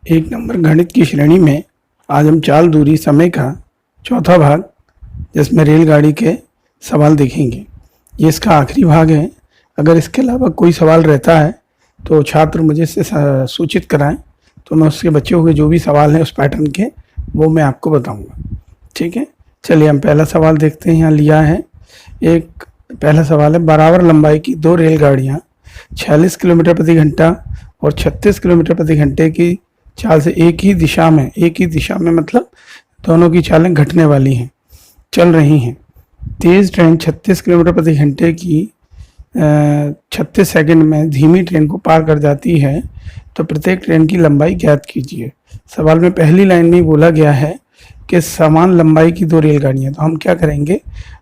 एक नंबर गणित की श्रेणी में आज हम चाल, दूरी, समय का चौथा भाग जिसमें रेलगाड़ी के सवाल देखेंगे। ये इसका आखिरी भाग है। अगर इसके अलावा कोई सवाल रहता है तो छात्र मुझे इससे सूचित कराएं, तो मैं उसके बच्चे हुए जो भी सवाल हैं उस पैटर्न के वो मैं आपको बताऊंगा। ठीक है, चलिए हम पहला सवाल देखते हैं। यहाँ लिया है एक पहला सवाल है, बराबर लंबाई की दो रेलगाड़ियाँ 46 किलोमीटर प्रति घंटा और 36 किलोमीटर प्रति घंटे की चाल से एक ही दिशा में मतलब दोनों की चालें घटने वाली हैं, चल रही हैं। तेज़ ट्रेन 36 किलोमीटर प्रति घंटे की 36 सेकंड में धीमी ट्रेन को पार कर जाती है, तो प्रत्येक ट्रेन की लंबाई ज्ञात कीजिए। सवाल में पहली लाइन में बोला गया है कि समान लंबाई की दो रेलगाड़ियाँ, तो हम क्या करेंगे,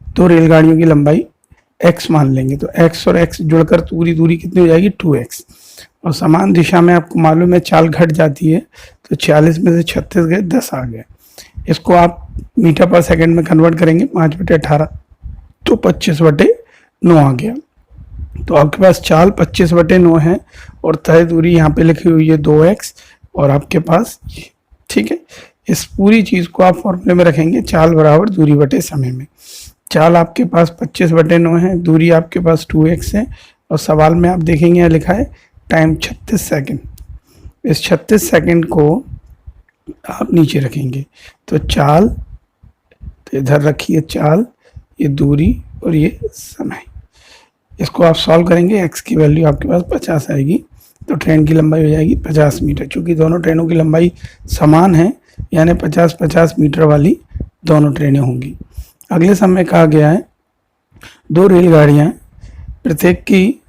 दो रेलगाड़ियों की लंबाई x मान लेंगे, तो x और x जुड़कर पूरी दूरी कितनी हो जाएगी 2x। और समान दिशा में आपको मालूम है चाल घट जाती है, तो 40 में से 36 गए 10 आ गए। इसको आप मीटर पर सेकंड में कन्वर्ट करेंगे 5/18, तो 25/9 आ गया। तो आपके पास चाल 25/9 है और तय दूरी यहाँ पे लिखी हुई है 2x और आपके पास ये। ठीक है, इस पूरी चीज़ को आप फॉर्मूले में रखेंगे, चाल बराबर दूरी बटे समय में। चाल आपके पास 25/9 है, दूरी आपके पास 2x है और सवाल में आप देखेंगे यहाँ लिखा है टाइम 36 सेकंड। इस 36 सेकंड को आप नीचे रखेंगे, तो चाल, तो इधर रखिए चाल, ये दूरी और ये समय। इसको आप सॉल्व करेंगे, x की वैल्यू आपके पास 50 आएगी, तो ट्रेन की लंबाई हो जाएगी 50 मीटर। चूँकि दोनों ट्रेनों की लंबाई समान है, यानी 50-50 मीटर वाली दोनों ट्रेनें होंगी। अगले समय कहा गया है दो रेलगाड़ियाँ प्रत्येक की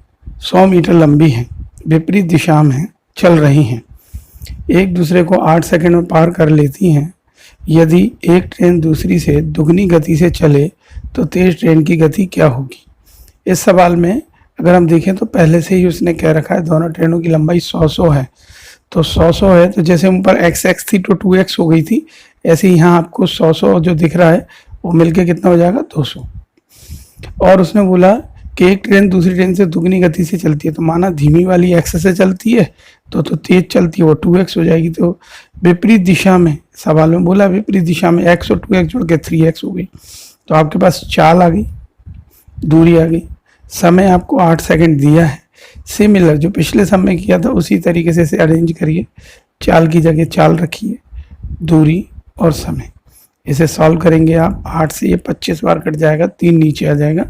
100 मीटर लंबी हैं, विपरीत दिशा में चल रही हैं, एक दूसरे को 8 सेकंड में पार कर लेती हैं। यदि एक ट्रेन दूसरी से दुगनी गति से चले तो तेज ट्रेन की गति क्या होगी। इस सवाल में अगर हम देखें तो पहले से ही उसने कह रखा है दोनों ट्रेनों की लंबाई 100 है, तो 100 है, तो जैसे ऊपर x थी तो 2x हो गई थी, ऐसे ही यहाँ आपको 100 जो दिख रहा है वो मिलके कितना हो जाएगा 200। और उसने बोला कि एक ट्रेन दूसरी ट्रेन से दुगनी गति से चलती है, तो माना धीमी वाली x से चलती है तो तेज चलती है वो 2x हो जाएगी। तो विपरीत दिशा में, सवाल में बोला विपरीत दिशा में, x और 2x जोड़ के 3x हो गई। तो आपके पास चाल आ गई, दूरी आ गई, समय आपको 8 सेकंड दिया है। सिमिलर जो पिछले समय किया था उसी तरीके से इसे अरेंज करिए, चाल की जगह चाल रखिए, दूरी और समय। इसे सॉल्व करेंगे आप, 8 से ये 25 बार कट जाएगा, 3 नीचे आ जाएगा,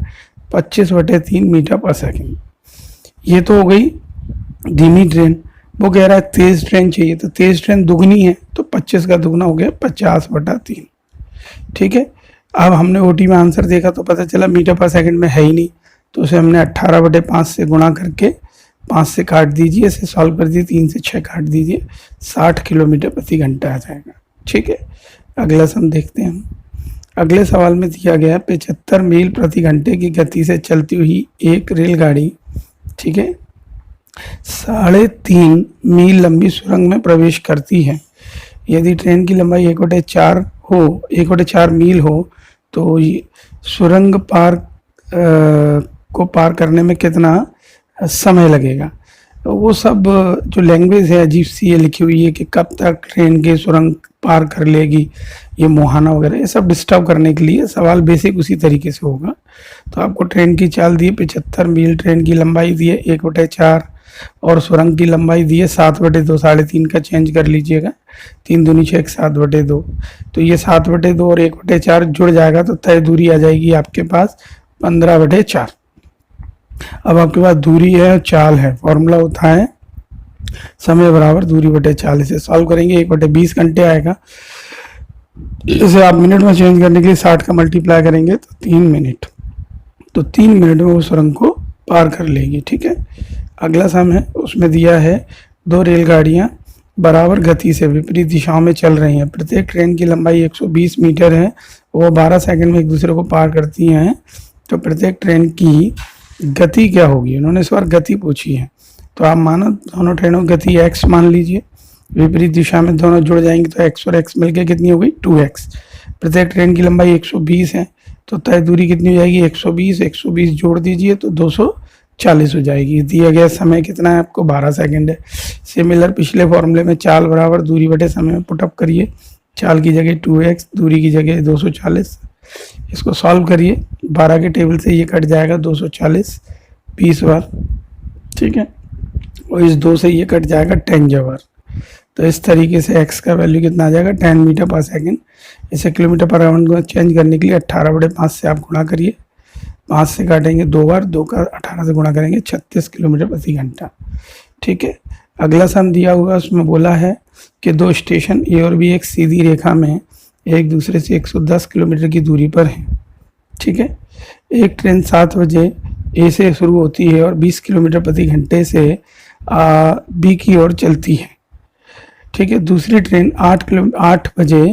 25/3 मीटर पर सेकंड। ये तो हो गई धीमी ट्रेन। वो कह रहा है तेज ट्रेन चाहिए, तो तेज ट्रेन दुगनी है, तो 25 का दुगना हो गया 50/3। ठीक है, अब हमने ओटी में आंसर देखा तो पता चला मीटर पर सेकंड में है ही नहीं, तो उसे हमने 18/5 से गुणा करके 5 से काट दीजिए, इसे सॉल्व कर दीजिए, 3 से 6 काट दीजिए, 60 किलोमीटर प्रति घंटा आ जाएगा। ठीक है, अगला सम देखते हैं हम। अगले सवाल में दिया गया 75 मील प्रति घंटे की गति से चलती हुई एक रेलगाड़ी, ठीक है, 3.5 मील लंबी सुरंग में प्रवेश करती है। यदि ट्रेन की लंबाई 1/4 मील हो तो सुरंग को पार करने में कितना समय लगेगा। वो सब जो लैंग्वेज है अजीब सी ये लिखी हुई है कि कब तक ट्रेन के सुरंग पार कर लेगी, ये मुहाना वगैरह, ये सब डिस्टर्ब करने के लिए सवाल बेसिक उसी तरीके से होगा। तो आपको ट्रेन की चाल दी है 75 मील, ट्रेन की लंबाई दी है 1/4 और सुरंग की लंबाई दी है 7/2, 3.5 का चेंज कर लीजिएगा, 3 दूनी 6, 7/2। तो ये 7/2 और 1/4 जुड़ जाएगा, तो तय दूरी आ जाएगी आपके पास 15/4। अब आपके पास दूरी है और चाल है, फॉर्मूला होता है समय बराबर दूरी बटे चाल। इसे सॉल्व करेंगे 1/20 घंटे आएगा। इसे आप मिनट में चेंज करने के लिए 60 का मल्टीप्लाई करेंगे तो 3 मिनट, तो 3 मिनट में वो सुरंग को पार कर लेगी। ठीक है, अगला सम है, उसमें दिया है दो रेलगाड़ियाँ बराबर गति से विपरीत दिशाओं में चल रही हैं, प्रत्येक ट्रेन की लंबाई 120 मीटर है, वो 12 सेकंड में एक दूसरे को पार करती हैं, तो प्रत्येक ट्रेन की गति क्या होगी। उन्होंने इस बार गति पूछी है, तो आप मानो दोनों ट्रेनों की गति x मान लीजिए, विपरीत दिशा में दोनों जुड़ जाएंगे तो x और x मिलके कितनी हो गई 2x। प्रत्येक ट्रेन की लंबाई 120 है, तो तय दूरी कितनी हो जाएगी 120 जोड़ दीजिए तो 200 40 हो जाएगी। दिया गया समय कितना है आपको, 12 सेकंड है। सिमिलर पिछले फॉर्मूले में चाल बराबर दूरी बटे समय में पुटअप करिए। चाल की जगह 2x, दूरी की जगह 240। इसको सॉल्व करिए, 12 के टेबल से ये कट जाएगा 240 20 बार, ठीक है, और इस 2 से ये कट जाएगा 10 जबर। तो इस तरीके से x का वैल्यू कितना आ जाएगा, 10 मीटर पर सेकंड। इसे किलोमीटर पर आवर को चेंज करने के लिए 18/5 से आप गुणा करिए। 5 से काटेंगे 2 बार, 2 का 18 से गुणा करेंगे 36 किलोमीटर प्रति घंटा, ठीक है। अगला सम दिया हुआ उसमें बोला है कि दो स्टेशन ए और बी एक सीधी रेखा में एक दूसरे से 110 किलोमीटर की दूरी पर हैं, ठीक है। एक ट्रेन 7 बजे ए से शुरू होती है और 20 किलोमीटर प्रति घंटे से बी की ओर चलती है, ठीक है। दूसरी ट्रेन 8 बजे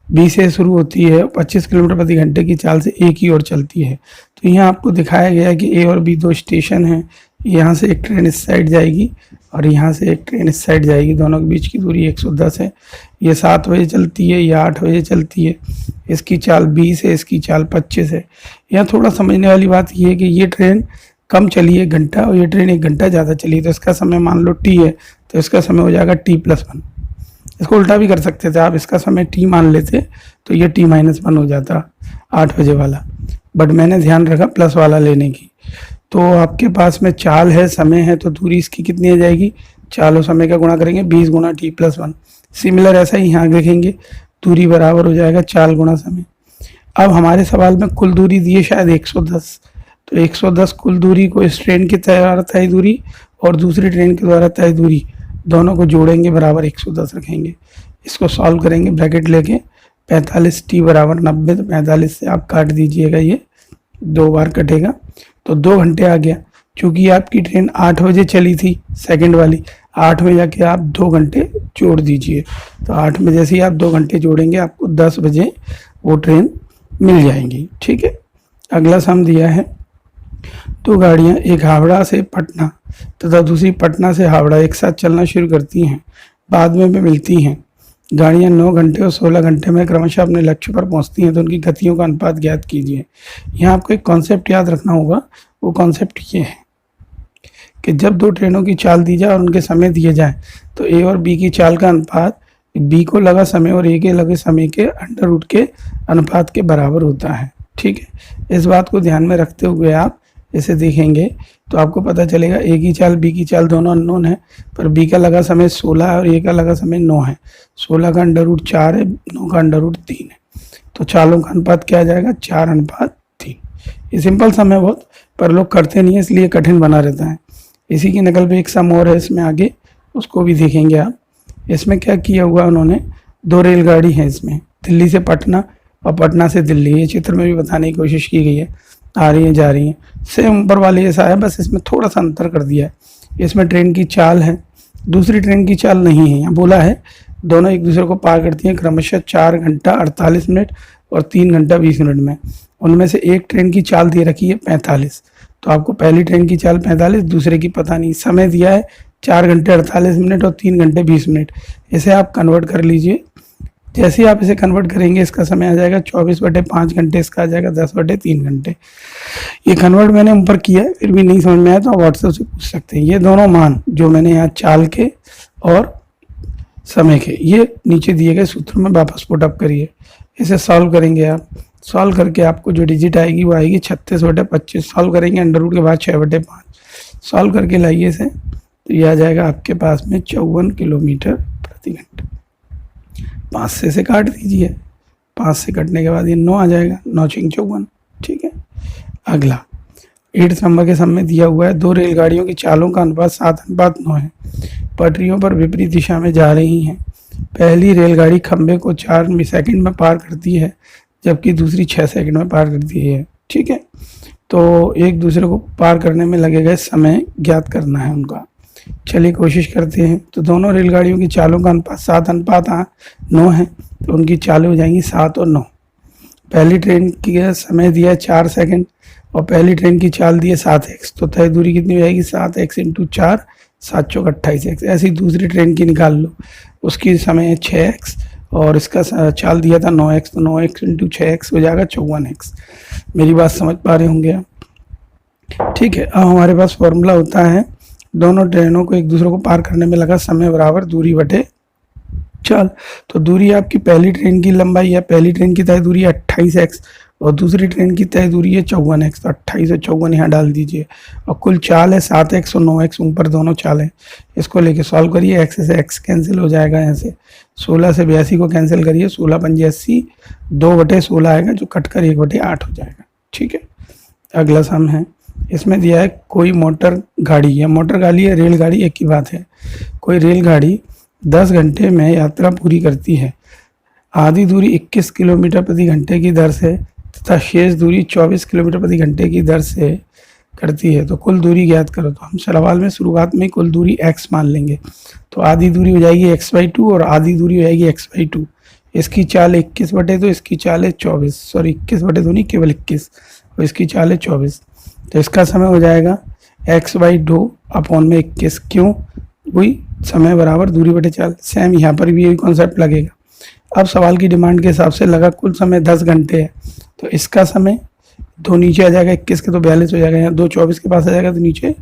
बी से शुरू होती है, 25 किलोमीटर प्रति घंटे की चाल से ए की ओर चलती है। तो यहाँ आपको दिखाया गया है कि ए और बी दो स्टेशन हैं। यहाँ से एक ट्रेन इस साइड जाएगी और यहाँ से एक ट्रेन इस साइड जाएगी, दोनों के बीच की दूरी 110 है। ये 7 बजे चलती है, ये 8 बजे चलती है। इसकी चाल 20 है, इसकी चाल 25 है। यहाँ थोड़ा समझने वाली बात ये है कि ये ट्रेन कम चली है घंटा और ये ट्रेन 1 घंटा ज़्यादा चली, तो इसका समय मान लो टी है, तो इसका समय हो जाएगा t+1। इसको उल्टा भी कर सकते थे आप, इसका समय टी मान लेते तो ये t-1 हो जाता 8 बजे वाला, बट मैंने ध्यान रखा प्लस वाला लेने की। तो आपके पास में चाल है, समय है, तो दूरी इसकी कितनी आ जाएगी, चाल और समय का गुणा करेंगे 20 गुणा t+1। सिमिलर ऐसा ही यहाँ देखेंगे, दूरी बराबर हो जाएगा चाल गुणा समय। अब हमारे सवाल में कुल दूरी दी है शायद 110, तो 110 कुल दूरी को इस ट्रेन के द्वारा तय दूरी और दूसरी ट्रेन के द्वारा तय दूरी दोनों को जोड़ेंगे, बराबर 110 रखेंगे। इसको सॉल्व करेंगे ब्रैकेट लेके, 45t बराबर 90, तो 45 से आप काट दीजिएगा, ये 2 बार कटेगा तो 2 घंटे आ गया। क्योंकि आपकी ट्रेन 8 बजे चली थी सेकंड वाली, 8 में जाके आप 2 घंटे जोड़ दीजिए, तो 8 में जैसे ही आप 2 घंटे जोड़ेंगे आपको 10 बजे वो ट्रेन मिल जाएंगी, ठीक है। अगला सम दिया है, दो गाड़ियाँ, एक हावड़ा से पटना तथा दूसरी पटना से हावड़ा एक साथ चलना शुरू करती हैं, बाद में भी मिलती हैं। गाड़ियाँ 9 घंटे और 16 घंटे में क्रमशः अपने लक्ष्य पर पहुंचती हैं, तो उनकी गतियों का अनुपात ज्ञात कीजिए। यहाँ आपको एक कॉन्सेप्ट याद रखना होगा, वो कॉन्सेप्ट ये है कि जब 2 ट्रेनों की चाल दी जाए और उनके समय दिए जाए तो ए और बी की चाल का अनुपात बी को लगा समय और ए के लगे समय के अंडर रूट के अनुपात के बराबर होता है, ठीक है। इस बात को ध्यान में रखते हुए आप इसे देखेंगे तो आपको पता चलेगा ए की चाल बी की चाल दोनों अननोन है, पर बी का लगा समय 16 है और ए का लगा समय 9 है। 16 का अंडर रूट 4 है, 9 का अंडर रूट 3 है, तो चालों का अनुपात क्या आ जाएगा, 4:3। ये सिंपल सम है बहुत, पर लोग करते नहीं है इसलिए कठिन बना रहता है। इसी की नकल पे एक सम और है इसमें आगे, उसको भी देखेंगे आप। इसमें क्या किया हुआ उन्होंने, 2 रेलगाड़ी है इसमें, दिल्ली से पटना और पटना से दिल्ली, ये चित्र में भी बताने की कोशिश की गई है, आ रही हैं जा रही हैं, सेम ऊपर वाले जैसा है, बस इसमें थोड़ा सा अंतर कर दिया है। इसमें ट्रेन की चाल है, दूसरी ट्रेन की चाल नहीं है। यहाँ बोला है दोनों एक दूसरे को पार करती हैं क्रमशः 4 घंटा 48 मिनट और 3 घंटा 20 मिनट में। उनमें से एक ट्रेन की चाल दे रखी है 45, तो आपको पहली ट्रेन की चाल 45, दूसरे की पता नहीं। समय दिया है 4 घंटे 48 मिनट और 3 घंटे 20 मिनट। इसे आप कन्वर्ट कर लीजिए, जैसे ही आप इसे कन्वर्ट करेंगे इसका समय आ जाएगा 24/5 घंटे, इसका आ जाएगा 10/3 घंटे। ये कन्वर्ट मैंने ऊपर किया है, फिर भी नहीं समझ में आया तो आप व्हाट्सएप से पूछ सकते हैं। ये दोनों मान जो मैंने यहाँ चाल के और समय के, ये नीचे दिए गए सूत्र में वापस पुटअप करिए। इसे सॉल्व करेंगे आप, सॉल्व करके आपको जो डिजिट आएगी वो आएगी 36/25। सॉल्व करेंगे अंडर रूट के बाद 6/5, सॉल्व करके लाइए इसे, तो ये आ जाएगा आपके पास में 54 किलोमीटर प्रति घंटा। 5 से इसे काट दीजिए, 5 से कटने के बाद ये 9 आ जाएगा, 9×54, ठीक है। अगला 8 नंबर के सम में दिया हुआ है, 2 रेलगाड़ियों की चालों का अनुपात 7:9 है, पटरियों पर विपरीत दिशा में जा रही हैं। पहली रेलगाड़ी खंबे को 4 सेकंड में पार करती है, जबकि दूसरी 6 सेकंड में पार करती है, ठीक है। तो एक दूसरे को पार करने में लगेगा समय ज्ञात करना है उनका। चलिए कोशिश करते हैं। तो दोनों रेलगाड़ियों की चालों का अनुपात 7:9 है, तो उनकी चालें हो जाएंगी 7 और 9। पहली ट्रेन की समय दिया है 4 सेकंड और पहली ट्रेन की चाल दी है 7x, तो तय दूरी कितनी हो जाएगी, 7x × 4, 7×4 = 28x। ऐसी दूसरी ट्रेन की निकाल लो, उसकी समय है 6x और इसका चाल दिया था 9x, तो 9x × 6x हो जाएगा 54x। मेरी बात समझ पा रहे होंगे आप। ठीक है, अब हमारे पास फॉर्मूला होता है दोनों ट्रेनों को एक दूसरे को पार करने में लगा समय बराबर दूरी बटे चाल। तो दूरी आपकी पहली ट्रेन की लंबाई है, पहली ट्रेन की तय दूरी 28x और दूसरी ट्रेन की तय दूरी है 54x। तो 28 और 54 यहाँ डाल दीजिए और कुल चाल है 7x और 9x, ऊपर दोनों चाल है। इसको लेके सॉल्व करिए, x से x कैंसिल हो जाएगा, यहाँ से 16 से 82 को कैंसिल करिए, 16 पंजे 80, 2/16 आएगा जो कट कर 1/8 हो जाएगा। ठीक है, अगला सम है, इसमें दिया है कोई मोटर गाड़ी या मोटर गाड़ी या रेलगाड़ी एक ही बात है। कोई रेलगाड़ी 10 घंटे में यात्रा पूरी करती है, आधी दूरी 21 किलोमीटर प्रति घंटे की दर से तथा शेष दूरी 24 किलोमीटर प्रति घंटे की दर से करती है, तो कुल दूरी ज्ञात करो। तो हम सवाल में शुरुआत में कुल दूरी x मान लेंगे, तो आधी दूरी हो जाएगी x/2 और आधी दूरी हो जाएगी x/2। इसकी चाल 21 बटे, तो इसकी चाल है 24, सॉरी 21 बटे तो नहीं, केवल 21, और इसकी चाल है 24। तो इसका समय हो जाएगा x/2 अपॉन में 21, क्यों, वही समय बराबर दूरी बटे चाल। सेम यहाँ पर भी यही कॉन्सेप्ट लगेगा। अब सवाल की डिमांड के हिसाब से लगा कुल समय 10 घंटे है, तो इसका समय 2 नीचे आ जाएगा, 21 के तो 42 हो जाएगा, यहाँ 2 24 के पास आ जाएगा तो नीचे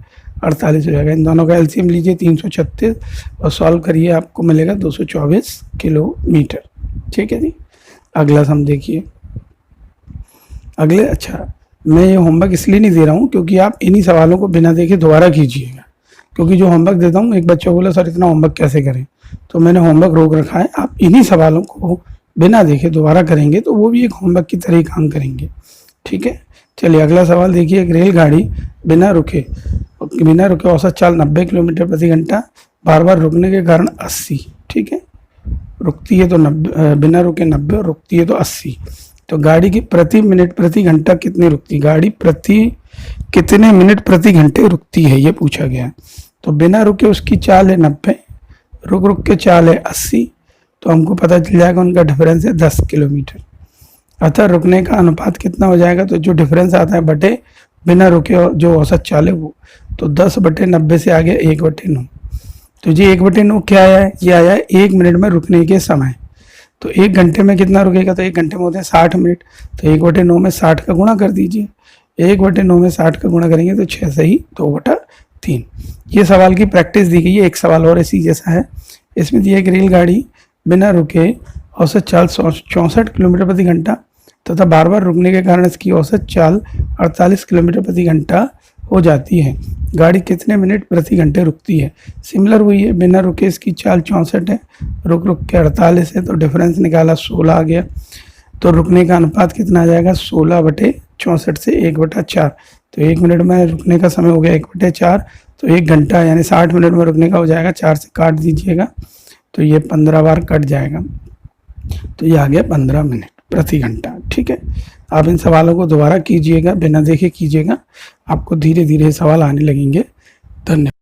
48 हो जाएगा। इन दोनों का एलसीएम लीजिए 336 और सॉल्व करिए, आपको मिलेगा 224 किलोमीटर। ठीक है जी, अगला सम देखिए। अगले, अच्छा मैं ये होमवर्क इसलिए नहीं दे रहा हूँ क्योंकि आप इन्हीं सवालों को बिना देखे दोबारा कीजिएगा, क्योंकि जो होमवर्क देता हूँ, एक बच्चा बोला सर इतना होमवर्क कैसे करें, तो मैंने होमवर्क रोक रखा है। आप इन्हीं सवालों को बिना देखे दोबारा करेंगे तो वो भी एक होमवर्क की तरह ही काम करेंगे। ठीक है, चलिए अगला सवाल देखिए। एक रेलगाड़ी बिना रुके औसत चाल 90 किलोमीटर प्रति घंटा, बार बार रुकने के कारण 80। ठीक है, रुकती है तो 90, बिना रुके 90 और रुकती है तो 80। तो गाड़ी की प्रति मिनट प्रति घंटा कितनी रुकती, गाड़ी प्रति कितने मिनट प्रति घंटे रुकती है, ये पूछा गया है। तो बिना रुके उसकी चाल है 90, रुक के चाल है 80, तो हमको पता चल जाएगा उनका डिफरेंस है 10 किलोमीटर। अतः रुकने का अनुपात कितना हो जाएगा, तो जो डिफरेंस आता है बटे बिना रुके जो औसत चाल है वो, तो 10/90 से आगे 1/9। तो जी 1/9 क्या आया है, ये आया है 1 मिनट में रुकने के समय। तो 1 घंटे में कितना रुकेगा, तो 1 घंटे में होते हैं 60 मिनट, तो 1/9 में 60 का गुणा कर दीजिए। 1/9 में 60 का गुणा करेंगे तो 6 से ही 2/3। ये सवाल की प्रैक्टिस दी गई है। एक सवाल और इसी जैसा है, इसमें दिया एक रेलगाड़ी बिना रुके औसत चाल 64 किलोमीटर प्रति घंटा तथा बार बार रुकने के कारण इसकी औसत चाल 48 किलोमीटर प्रति घंटा हो जाती है। गाड़ी कितने मिनट प्रति घंटे रुकती है। सिमिलर वही है, बिना रुके इसकी चाल 64 है, रुक के 48 है, तो डिफरेंस निकाला 16 आ गया। तो रुकने का अनुपात कितना आ जाएगा, 16/64 से 1/4। तो 1 मिनट में रुकने का समय हो गया 1/4, तो 1 घंटा यानी 60 मिनट में रुकने का हो जाएगा, 4 से काट दीजिएगा तो ये 15 बार कट जाएगा, तो ये आ गया 15 मिनट प्रति घंटा। ठीक है, आप इन सवालों को दोबारा कीजिएगा, बिना देखे कीजिएगा, आपको धीरे धीरे सवाल आने लगेंगे। धन्यवाद।